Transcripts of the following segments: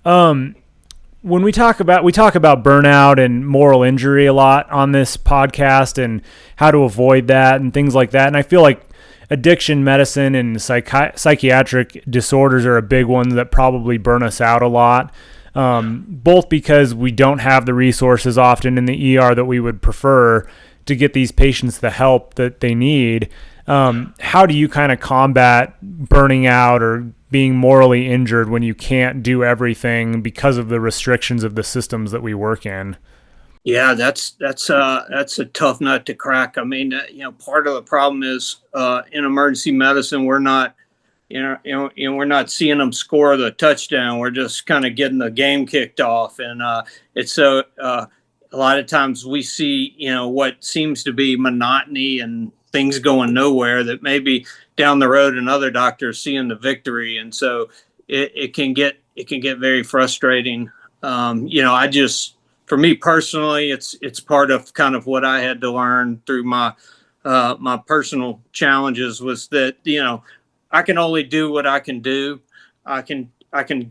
When we talk about burnout and moral injury a lot on this podcast and how to avoid that and things like that. And I feel like addiction medicine and psychiatric disorders are a big one that probably burn us out a lot. Both because we don't have the resources often in the ER that we would prefer to get these patients the help that they need. How do you kind of combat burning out or being morally injured when you can't do everything because of the restrictions of the systems that we work in? Yeah, that's a tough nut to crack. I mean, part of the problem is in emergency medicine, we're not, we're not seeing them score the touchdown. We're just kind of getting the game kicked off, and it's so a lot of times we see, what seems to be monotony and things going nowhere that maybe down the road another doctor is seeing the victory, and so it can get very frustrating. For me personally, it's part of kind of what I had to learn through my personal challenges was that, I can only do what I can do. I can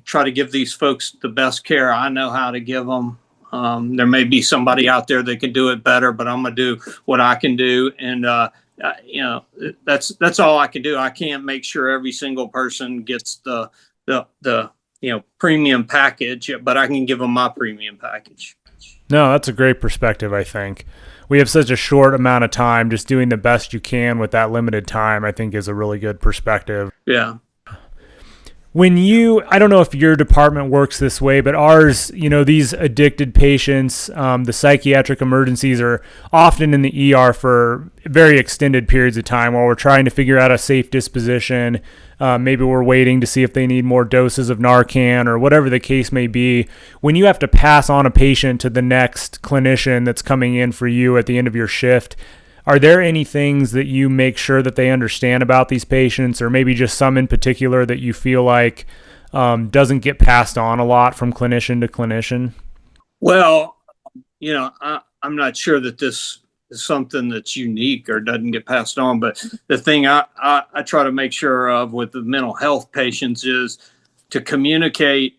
try to give these folks the best care I know how to give them. There may be somebody out there that can do it better, but I'm going to do what I can do. And, that's all I can do. I can't make sure every single person gets the premium package, but I can give them my premium package. No, that's a great perspective, I think. We have such a short amount of time. Just doing the best you can with that limited time, I think, is a really good perspective. Yeah. I don't know if your department works this way, but ours, these addicted patients, the psychiatric emergencies are often in the ER for very extended periods of time while we're trying to figure out a safe disposition. Maybe we're waiting to see if they need more doses of Narcan or whatever the case may be. When you have to pass on a patient to the next clinician that's coming in for you at the end of your shift, are there any things that you make sure that they understand about these patients, or maybe just some in particular that you feel like doesn't get passed on a lot from clinician to clinician? Well, I'm not sure that this is something that's unique or doesn't get passed on, but the thing I try to make sure of with the mental health patients is to communicate,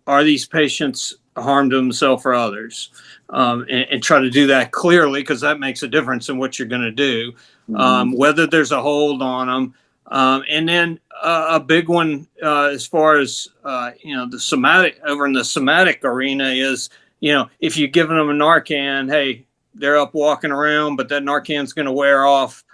are these patients harm to themselves or others? And try to do that clearly, because that makes a difference in what you're going to do, whether there's a hold on them. And then a big one as far as, the somatic arena is, if you're giving them a Narcan, hey, they're up walking around, but that Narcan's going to wear off.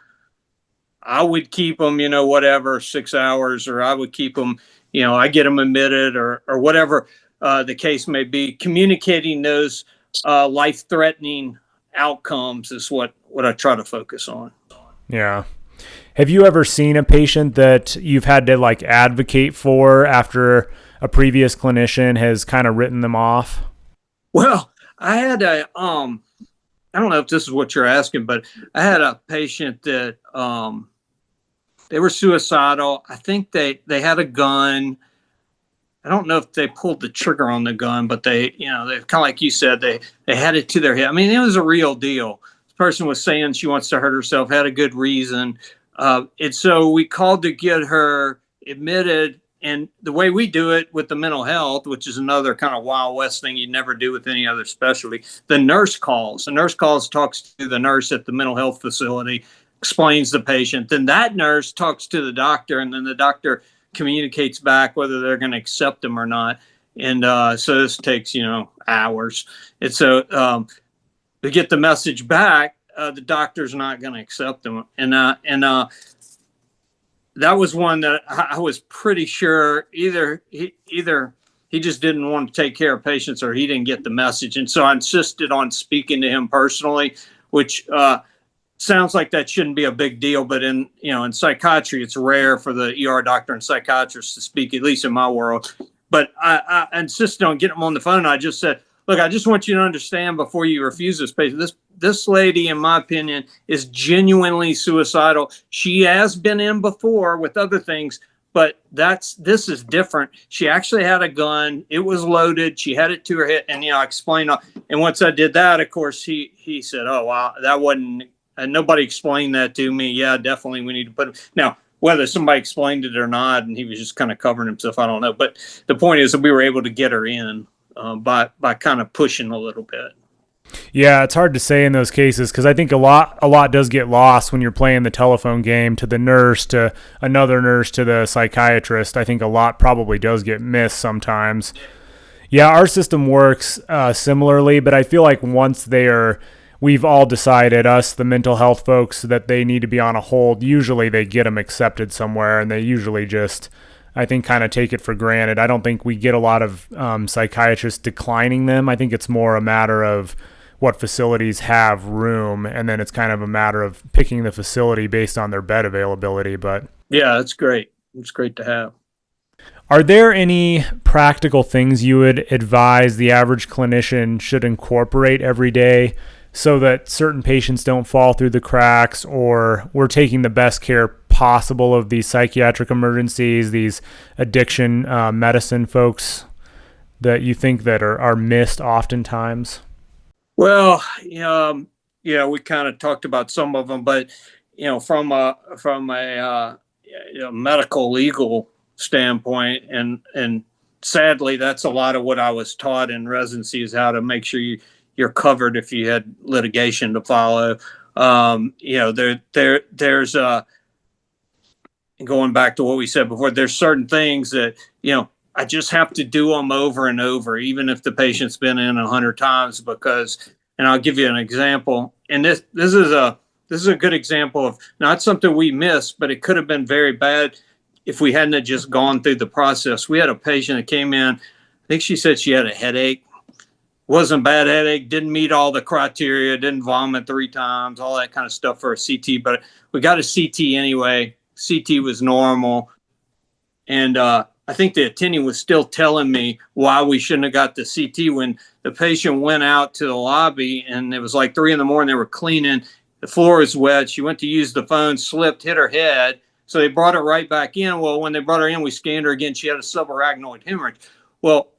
I would keep them, 6 hours, or I would keep them, I get them admitted or whatever the case may be. Communicating those life-threatening outcomes is what I try to focus on. Yeah. Have you ever seen a patient that you've had to advocate for after a previous clinician has kind of written them off? Well, I had I don't know if this is what you're asking, but I had a patient that they were suicidal. I think they had a gun. I don't know if they pulled the trigger on the gun, but they kind of like you said, they had it to their head. I mean, it was a real deal. This person was saying she wants to hurt herself, had a good reason. And so we called to get her admitted. And the way we do it with the mental health, which is another kind of Wild West thing you never do with any other specialty, the nurse calls. The nurse calls, talks to the nurse at the mental health facility, explains the patient. Then that nurse talks to the doctor, and then the doctor communicates back whether they're going to accept them or not. And so this takes, hours. And so to get the message back, the doctor's not going to accept them. And that was one that I was pretty sure either he just didn't want to take care of patients, or he didn't get the message. And so I insisted on speaking to him personally, which sounds like that shouldn't be a big deal, but in psychiatry, it's rare for the ER doctor and psychiatrist to speak, at least in my world. But I insisted on getting him on the phone. I just said, look, I just want you to understand before you refuse this patient, this lady, in my opinion, is genuinely suicidal. She has been in before with other things, but this is different. She actually had a gun. It was loaded. She had it to her head. And, I explained. And once I did that, of course, he said, oh, wow, that wasn't, and nobody explained that to me. Yeah, definitely we need to put him. Now, whether somebody explained it or not, and he was just kind of covering himself, I don't know. But the point is that we were able to get her in by kind of pushing a little bit. Yeah, it's hard to say in those cases because I think a lot does get lost when you're playing the telephone game to the nurse, to another nurse, to the psychiatrist. I think a lot probably does get missed sometimes. Yeah, our system works similarly, but I feel like once we've all decided, us, the mental health folks, that they need to be on a hold, usually they get them accepted somewhere, and they usually just, I think, kind of take it for granted. I don't think we get a lot of psychiatrists declining them. I think it's more a matter of what facilities have room, and then it's kind of a matter of picking the facility based on their bed availability. But yeah, it's great. It's great to have. Are there any practical things you would advise the average clinician should incorporate every day so that certain patients don't fall through the cracks, or we're taking the best care possible of these psychiatric emergencies, these addiction medicine folks that you think that are missed oftentimes? Well, we kind of talked about some of them, but from a medical legal standpoint, and sadly, that's a lot of what I was taught in residency, is how to make sure you're covered if you had litigation to follow. There's going back to what we said before, there's certain things that I just have to do them over and over, even if the patient's been in 100 times, because, and I'll give you an example. And this is a good example of not something we missed, but it could have been very bad if we hadn't just gone through the process. We had a patient that came in, I think she said she had a headache. Wasn't a bad headache, didn't meet all the criteria, didn't vomit 3 times, all that kind of stuff for a CT, but we got a CT anyway. CT was normal. And, I think the attending was still telling me why we shouldn't have got the CT when the patient went out to the lobby, and it was like 3 a.m. They were cleaning. The floor was wet. She went to use the phone, slipped, hit her head. So they brought her right back in. Well, when they brought her in, we scanned her again. She had a subarachnoid hemorrhage. Well,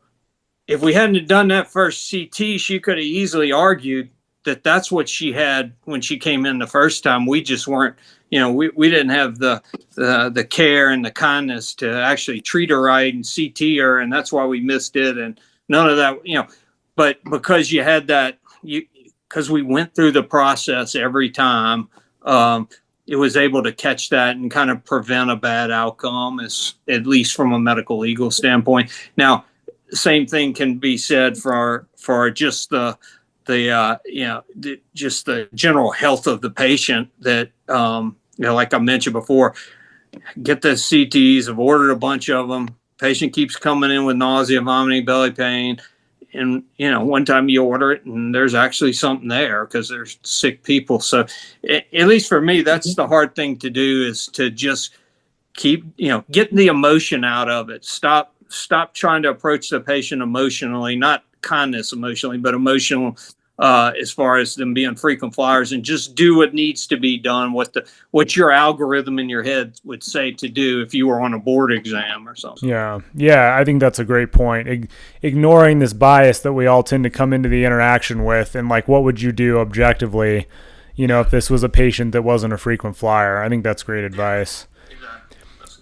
if we hadn't done that first CT, she could have easily argued that's what she had when she came in the first time. We just weren't, we didn't have the care and the kindness to actually treat her right and CT her, and that's why we missed it. And none of that, but because you had that, because we went through the process every time, it was able to catch that and kind of prevent a bad outcome, at least from a medical legal standpoint. Now, same thing can be said for just just the general health of the patient, that, like I mentioned before, get the CTs. I've ordered a bunch of them. Patient keeps coming in with nausea, vomiting, belly pain. And, one time you order it and there's actually something there because there's sick people. So at least for me, that's the hard thing to do, is to just keep, getting the emotion out of it. Stop trying to approach the patient emotionally, not kindness emotionally, but emotional, as far as them being frequent flyers, and just do what needs to be done, what your algorithm in your head would say to do if you were on a board exam or something. Yeah, I think that's a great point. Ignoring this bias that we all tend to come into the interaction with, and like, what would you do objectively, if this was a patient that wasn't a frequent flyer? I think that's great advice.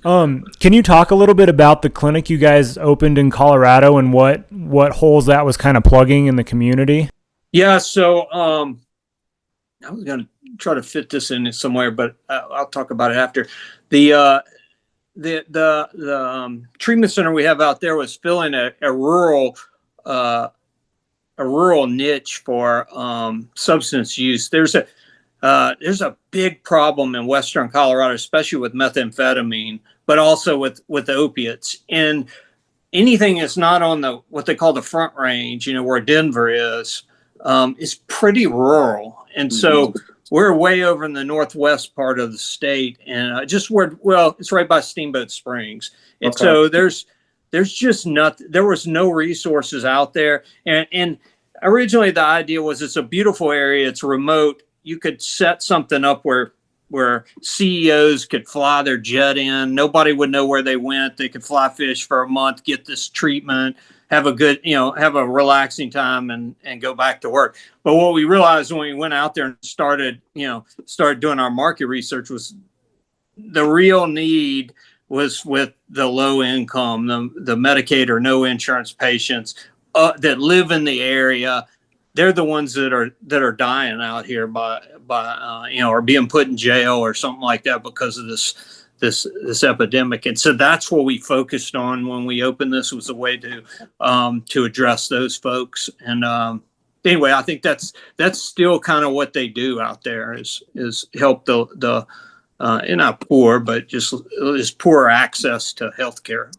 Can you talk a little bit about the clinic you guys opened in Colorado and what holes that was kind of plugging in the community? Yeah, so I was going to try to fit this in somewhere, but I'll talk about it after. The treatment center we have out there was filling a rural niche for substance use. There's a big problem in Western Colorado, especially with methamphetamine, but also with opiates. And anything that's not on what they call the Front Range, where Denver is pretty rural. And so we're way over in the northwest part of the state, and it's right by Steamboat Springs. And okay. So there's just nothing. There was no resources out there. And originally the idea was, it's a beautiful area. It's remote. You could set something up where CEOs could fly their jet in. Nobody would know where they went. They could fly fish for a month, get this treatment, have a good, have a relaxing time, and go back to work. But what we realized when we went out there and started doing our market research was the real need was with the low income, the Medicaid or no insurance patients that live in the area. They're the ones that are dying out here by or being put in jail or something like that because of this epidemic. And so that's what we focused on when we opened this, was a way to address those folks. And anyway, I think that's still kind of what they do out there, is help the not poor, but just poor access to healthcare.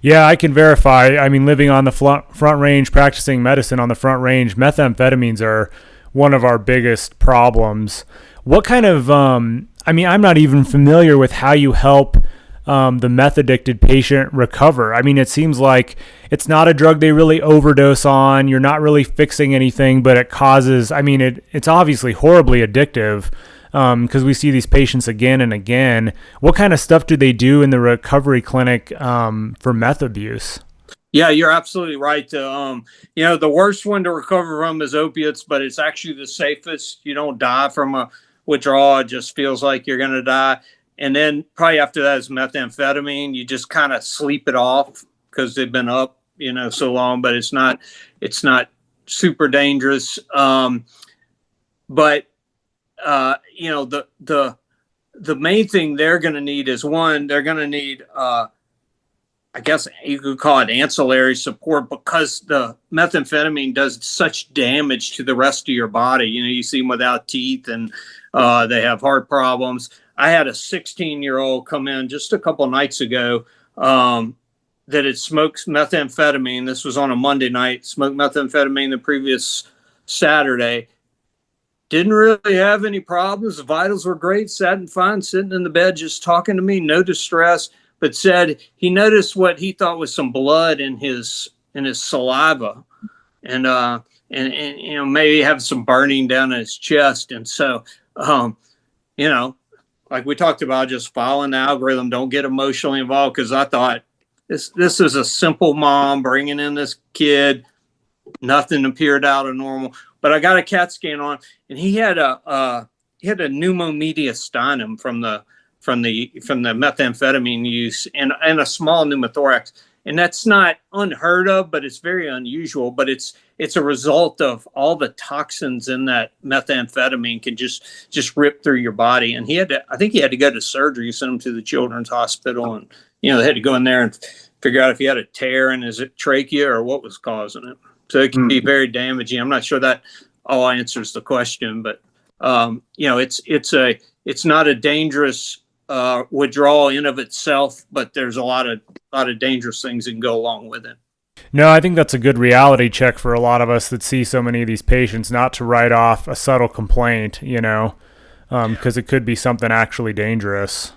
Yeah, I can verify. I mean, living on the front range, practicing medicine on the front range, methamphetamines are one of our biggest problems. What kind of, I'm not even familiar with how you help the meth addicted patient recover. I mean, it seems like it's not a drug they really overdose on. You're not really fixing anything, but it causes, it's obviously horribly addictive. Because we see these patients again and again. What kind of stuff do they do in the recovery clinic for meth abuse? Yeah, you're absolutely right. The worst one to recover from is opiates, but it's actually the safest. You don't die from a withdrawal. It just feels like you're going to die. And then probably after that is methamphetamine. You just kind of sleep it off because they've been up, so long, but it's not super dangerous. But the main thing they're going to need is, one, they're going to need, I guess you could call it ancillary support, because the methamphetamine does such damage to the rest of your body. You see them without teeth, and they have heart problems. I had a 16-year-old come in just a couple nights ago that had smoked methamphetamine. This was on a Monday night, smoked methamphetamine the previous Saturday. Didn't really have any problems. The vitals were great, sat fine, sitting in the bed, just talking to me, no distress, but said he noticed what he thought was some blood in his saliva, and maybe have some burning down in his chest. And so, like we talked about, just following the algorithm, don't get emotionally involved, because I thought this is a simple mom bringing in this kid, nothing appeared out of normal. But I got a CAT scan on, and he had a pneumomediastinum from the methamphetamine use, and a small pneumothorax. And that's not unheard of, but it's very unusual. But it's a result of all the toxins in that methamphetamine can just rip through your body. And I think he had to go to surgery, send him to the Children's Hospital, and they had to go in there and figure out if he had a tear in his trachea or what was causing it. So it can be very damaging. I'm not sure that all answers the question, but it's not a dangerous withdrawal in of itself, but there's a lot of dangerous things that can go along with it. No, I think that's a good reality check for a lot of us that see so many of these patients, not to write off a subtle complaint, because it could be something actually dangerous.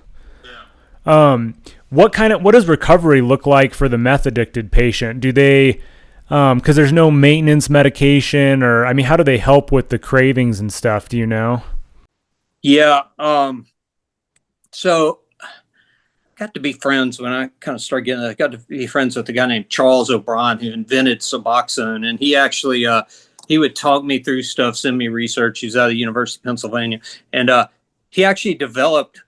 Yeah. What does recovery look like for the meth addicted patient? Do they, because there's no maintenance medication, or how do they help with the cravings and stuff? Do you know? Yeah. So I got to be friends when I kind of started I got to be friends with a guy named Charles O'Brien, who invented Suboxone. And he actually, he would talk me through stuff, send me research. He's out of the University of Pennsylvania. And he actually developed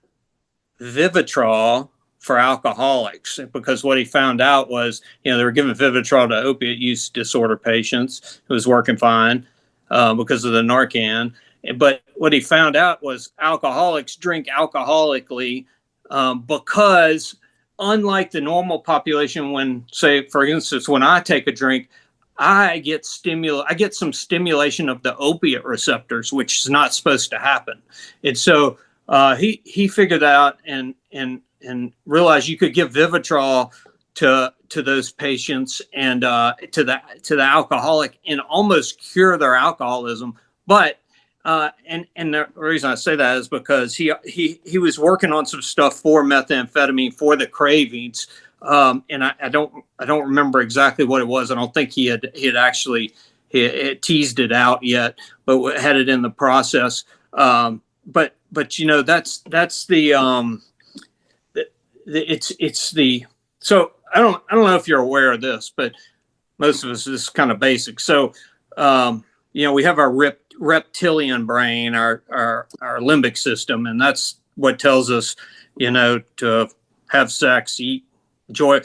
Vivitrol for alcoholics, because what he found out was, they were giving Vivitrol to opiate use disorder patients. It was working fine because of the Narcan. But what he found out was alcoholics drink alcoholically because, unlike the normal population, when, say, for instance, when I take a drink, I get some stimulation of the opiate receptors, which is not supposed to happen. And so he figured out and realized you could give Vivitrol to those patients and to the alcoholic, and almost cure their alcoholism. But and the reason I say that is because he was working on some stuff for methamphetamine for the cravings, and I don't remember exactly what it was. I don't think he had actually teased it out yet, but had it in the process. But that's the it's the, so I don't know if you're aware of this, but most of us, this is kind of basic. So we have our reptilian brain, our limbic system, and that's what tells us to have sex, eat, enjoy.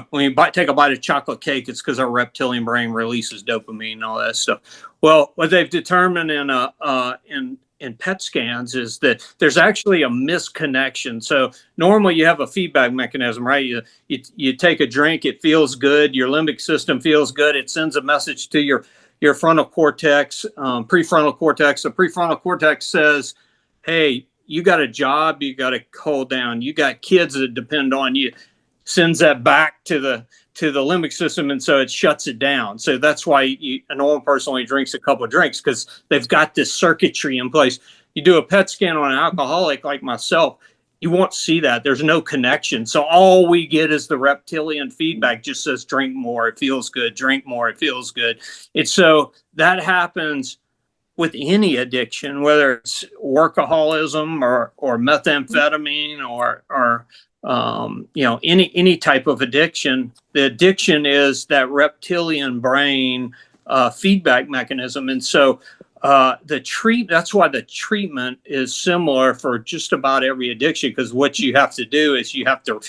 When you take a bite of chocolate cake, it's because our reptilian brain releases dopamine and all that stuff. Well, what they've determined in PET scans is that there's actually a misconnection. So normally you have a feedback mechanism, right? You take a drink, it feels good, your limbic system feels good, it sends a message to your frontal cortex, prefrontal cortex. The prefrontal cortex says, hey, you got a job, you got to hold down, you got kids that depend on you, sends that back to the limbic system, and so it shuts it down. So that's why a normal person only drinks a couple of drinks, because they've got this circuitry in place. You do a PET scan on an alcoholic like myself, you won't see that. There's no connection. So all we get is the reptilian feedback, just says drink more, it feels good, drink more, it feels good. And so that happens with any addiction, whether it's workaholism or methamphetamine or any type of addiction. The addiction is that reptilian brain feedback mechanism. And so that's why the treatment is similar for just about every addiction, because what you have to do is you have to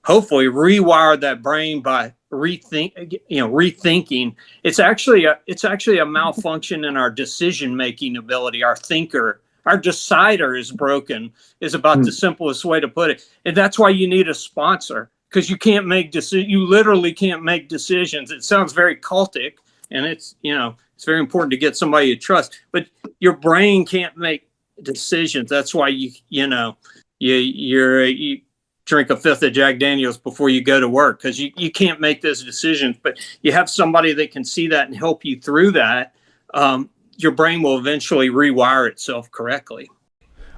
hopefully rewire that brain by rethinking. It's actually a malfunction in our decision-making ability. Our decider is broken, is about the simplest way to put it. And that's why you need a sponsor, because you can't make you literally can't make decisions. It sounds very cultic, and it's very important to get somebody you trust, but your brain can't make decisions. That's why you drink a fifth of Jack Daniels before you go to work, because you can't make those decisions. But you have somebody that can see that and help you through that. Your brain will eventually rewire itself correctly.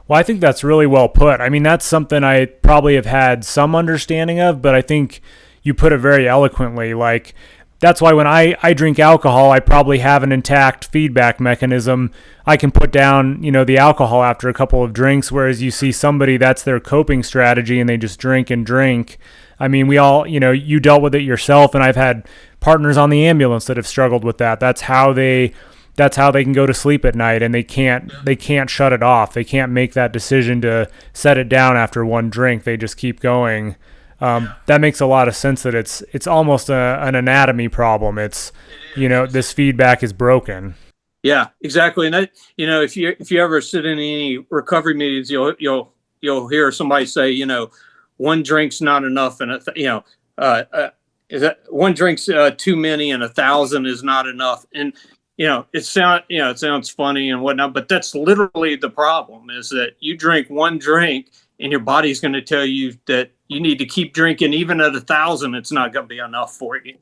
Well, I think that's really well put. I mean, that's something I probably have had some understanding of, but I think you put it very eloquently. Like, that's why when I drink alcohol, I probably have an intact feedback mechanism. I can put down, the alcohol after a couple of drinks, whereas you see somebody, that's their coping strategy, and they just drink and drink. I mean, we all, you dealt with it yourself, and I've had partners on the ambulance that have struggled with that. That's how they can go to sleep at night, and they can't shut it off. They can't make that decision to set it down after one drink. They just keep going. That makes a lot of sense, that it's almost an anatomy problem. It's, this feedback is broken. Yeah, exactly. And that, if you ever sit in any recovery meetings, you'll hear somebody say, one drink's not enough, and is that one drink's too many, and 1,000 is not enough. And it sounds funny and whatnot, but that's literally the problem, is that you drink one drink and your body's going to tell you that you need to keep drinking. Even at 1,000, it's not going to be enough for you.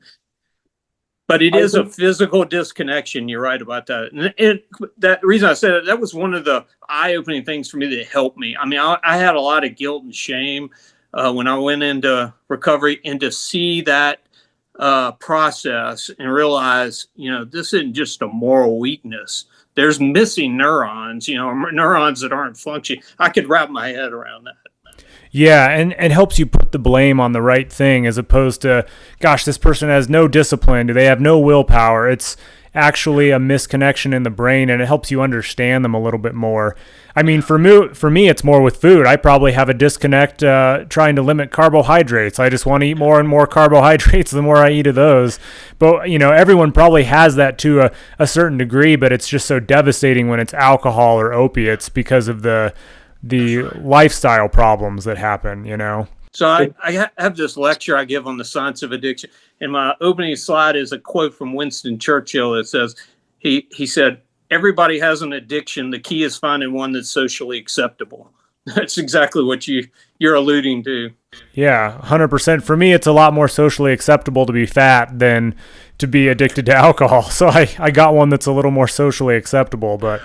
But it is a physical disconnection. You're right about that. And that reason I said it, that was one of the eye-opening things for me that helped me. I mean, I had a lot of guilt and shame when I went into recovery, and to see that process and realize, this isn't just a moral weakness. There's missing neurons, neurons that aren't functioning. I could wrap my head around that. Yeah, and it helps you put the blame on the right thing, as opposed to, gosh, this person has no discipline. Do they have no willpower? It's actually a misconnection in the brain, and it helps you understand them a little bit more. I mean, for me, it's more with food. I probably have a disconnect trying to limit carbohydrates. I just want to eat more and more carbohydrates the more I eat of those. But, everyone probably has that to a certain degree, but it's just so devastating when it's alcohol or opiates, because of the lifestyle problems that happen, So I have this lecture I give on the science of addiction, and my opening slide is a quote from Winston Churchill. It says, he said, "Everybody has an addiction. The key is finding one that's socially acceptable." That's exactly what you're alluding to. Yeah, 100%. For me, it's a lot more socially acceptable to be fat than to be addicted to alcohol. So I got one that's a little more socially acceptable, but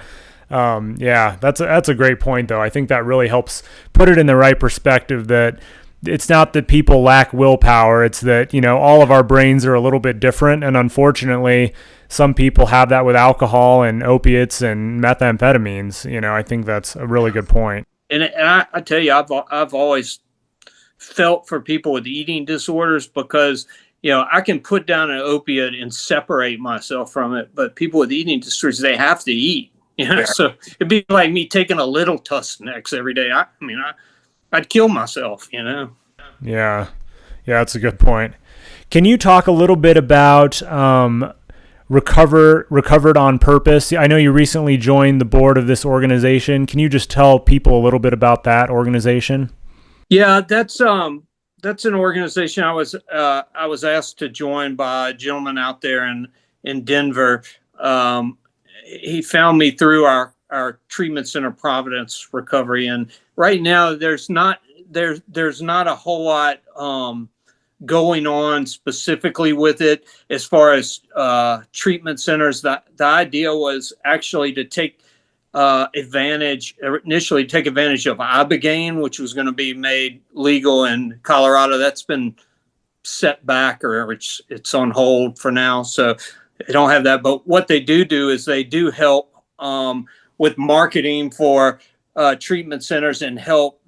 yeah, that's a great point, though. I think that really helps put it in the right perspective, that it's not that people lack willpower. It's that, all of our brains are a little bit different. And unfortunately, some people have that with alcohol and opiates and methamphetamines. I think that's a really good point. And I tell you, I've always felt for people with eating disorders, because, I can put down an opiate and separate myself from it. But people with eating disorders, they have to eat. So it'd be like me taking a little Tussnex every day. I'd kill myself, you know? Yeah. Yeah, that's a good point. Can you talk a little bit about Recovered on Purpose? I know you recently joined the board of this organization. Can you just tell people a little bit about that organization? Yeah, that's an organization I was asked to join by a gentleman out there in Denver. He found me through our treatment center Providence recovery, and right now there's not a whole lot going on specifically with it as far as treatment centers. The idea was actually to take initially take advantage of ibogaine, which was going to be made legal in Colorado. That's been set back, or it's on hold for now, so they don't have that. But what they do is they do help with marketing for treatment centers and help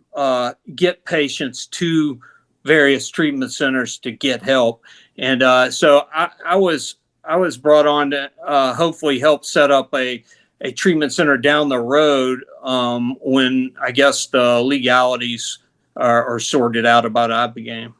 get patients to various treatment centers to get help. And so I was brought on to hopefully help set up a treatment center down the road when I guess the legalities are sorted out about ibogaine.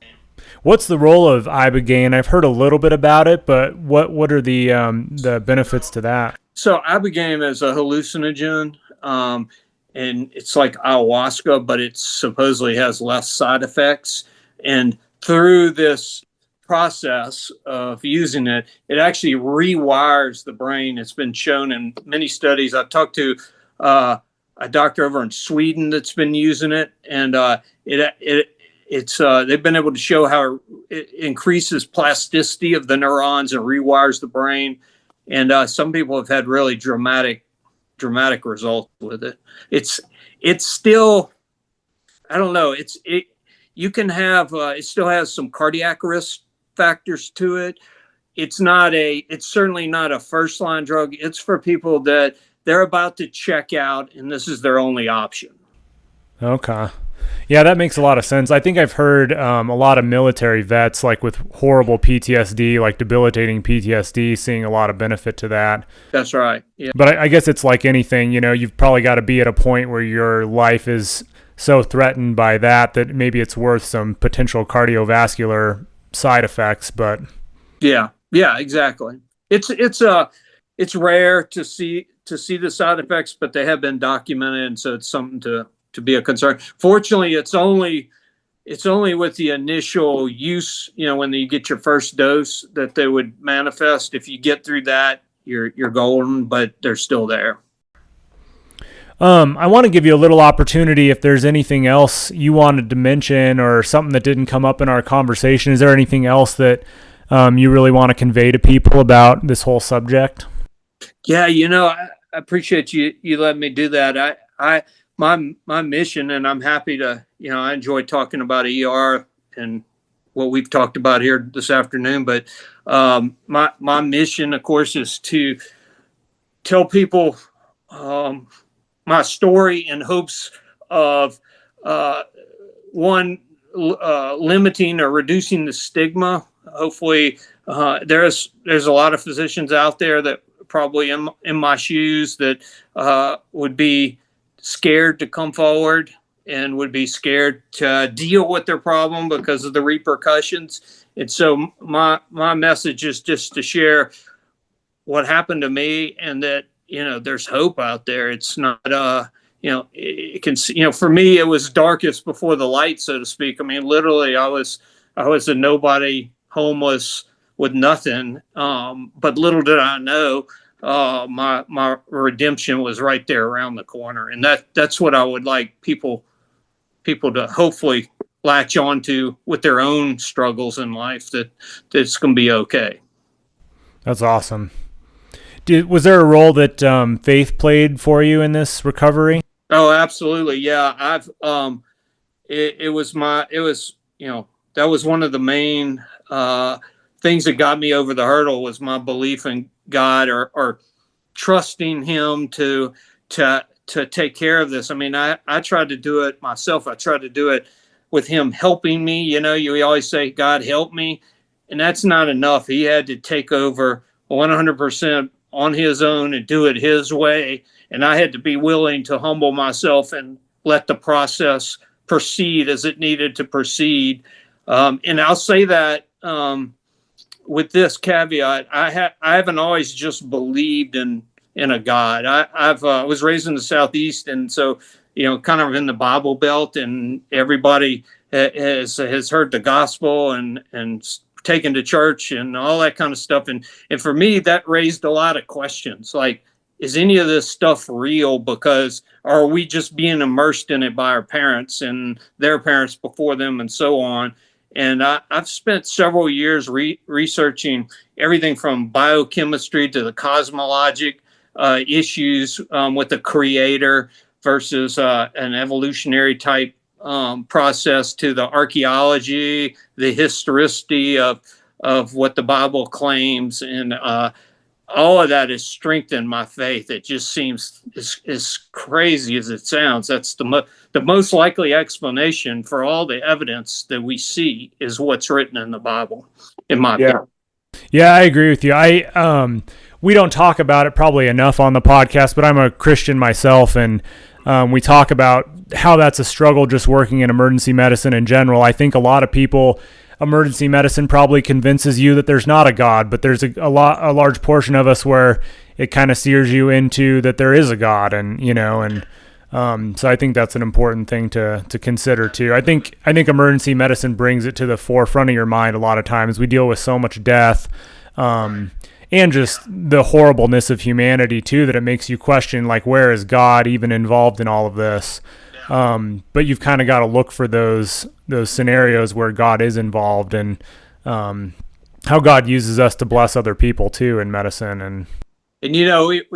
What's the role of ibogaine? I've heard a little bit about it, but what are the benefits to that? So ibogaine is a hallucinogen, and it's like ayahuasca, but it supposedly has less side effects. And through this process of using it, it actually rewires the brain. It's been shown in many studies. I've talked to a doctor over in Sweden that's been using it, and they've been able to show how it increases plasticity of the neurons and rewires the brain. And some people have had really dramatic results with it. It's still, I don't know. You can have it still has some cardiac risk factors to it. It's certainly not a first line drug. It's for people that they're about to check out and this is their only option. Okay. Yeah, that makes a lot of sense. I think I've heard a lot of military vets, like with horrible PTSD, like debilitating PTSD, seeing a lot of benefit to that. That's right. Yeah. But I guess it's like anything, you've probably got to be at a point where your life is so threatened by that maybe it's worth some potential cardiovascular side effects. But yeah, exactly. It's rare to see the side effects, but they have been documented, and so it's something to be a concern. Fortunately, it's only with the initial use, when you get your first dose, that they would manifest. If you get through that, you're golden, but they're still there. I want to give you a little opportunity if there's anything else you wanted to mention or something that didn't come up in our conversation. Is there anything else that you really want to convey to people about this whole subject? Yeah, I appreciate you letting me do that. My mission, and I'm happy to, I enjoy talking about ER and what we've talked about here this afternoon. But my mission, of course, is to tell people my story in hopes of limiting or reducing the stigma. Hopefully, there's a lot of physicians out there that probably in my shoes that would be scared to come forward and would be scared to deal with their problem because of the repercussions. And so my message is just to share what happened to me, and that, there's hope out there. It's not, it can, for me, it was darkest before the light, so to speak. I mean, literally I was a nobody, homeless with nothing. But little did I know, my redemption was right there around the corner. And that's what I would like people to hopefully latch onto with their own struggles in life, that it's going to be okay. That's awesome. Was there a role that faith played for you in this recovery? Oh, absolutely. Yeah. That was one of the main things that got me over the hurdle, was my belief in God, or trusting him to take care of this. I mean, I tried to do it myself. I tried to do it with him helping me. You always say, God help me. And that's not enough. He had to take over 100% on his own and do it his way. And I had to be willing to humble myself and let the process proceed as it needed to proceed. And I'll say that with this caveat, I haven't always just believed in a God. I was raised in the Southeast, and so kind of in the Bible Belt, and everybody has heard the gospel and taken to church and all that kind of stuff. And for me, that raised a lot of questions. Like, is any of this stuff real? Because are we just being immersed in it by our parents and their parents before them and so on? And I've spent several years researching everything from biochemistry to the cosmologic issues with the creator versus an evolutionary type process, to the archaeology, the historicity of what the Bible claims. And all of that has strengthened my faith. It just seems as crazy as it sounds. That's the most likely explanation for all the evidence that we see is what's written in the Bible, in my opinion. Yeah, I agree with you. We don't talk about it probably enough on the podcast, but I'm a Christian myself, and we talk about how that's a struggle just working in emergency medicine in general. I think a lot of people, emergency medicine probably convinces you that there's not a God, but there's a large portion of us where it kind of steers you into that there is a God, and so I think that's an important thing to consider too. I think emergency medicine brings it to the forefront of your mind a lot of times. We deal with so much death, and just the horribleness of humanity too, that it makes you question, like, where is God even involved in all of this? But you've kind of got to look for those scenarios where God is involved, and how God uses us to bless other people too in medicine. And we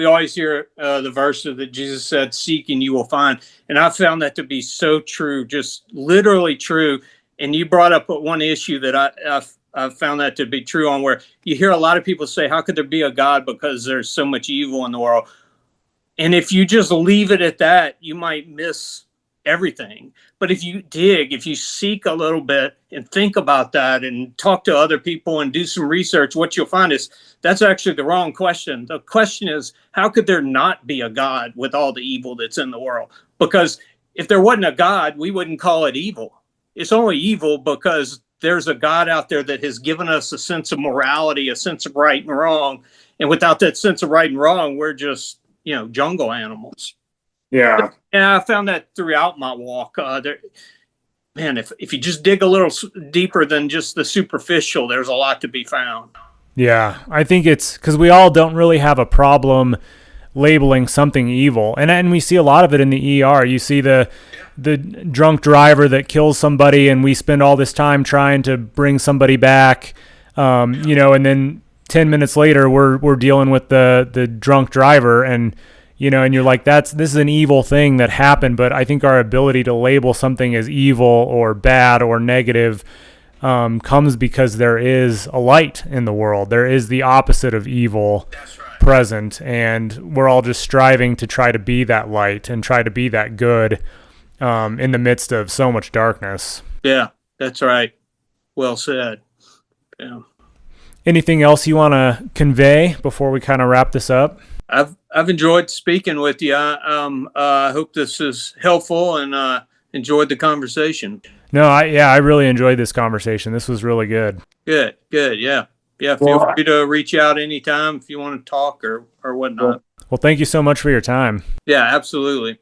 always hear the verse that Jesus said, "Seek and you will find." And I found that to be so true, just literally true. And you brought up one issue that I've found that to be true on, where you hear a lot of people say, how could there be a God because there's so much evil in the world? And if you just leave it at that, you might miss everything. But if you seek a little bit and think about that and talk to other people and do some research, what you'll find is that's actually the wrong question. The question is, how could there not be a God with all the evil that's in the world? Because if there wasn't a God, we wouldn't call it evil. It's only evil because there's a God out there that has given us a sense of morality, a sense of right and wrong. And without that sense of right and wrong, we're just, jungle animals. yeah. And I found that throughout my walk. If you just dig a little deeper than just the superficial, there's a lot to be found. Yeah, I think it's because we all don't really have a problem labeling something evil, and we see a lot of it in the ER. You see the drunk driver that kills somebody, and we spend all this time trying to bring somebody back, and then 10 minutes later we're dealing with the drunk driver, and and you're like, this is an evil thing that happened. But I think our ability to label something as evil or bad or negative comes because there is a light in the world. There is the opposite of evil present, and we're all just striving to try to be that light and try to be that good in the midst of so much darkness. Yeah, that's right. Well said. Yeah. Anything else you want to convey before we kind of wrap this up? I've enjoyed speaking with you. I hope this is helpful, and enjoyed the conversation. No, I really enjoyed this conversation. This was really good. Good. Yeah. Feel free to reach out anytime if you want to talk or whatnot. Well, thank you so much for your time. Yeah, absolutely.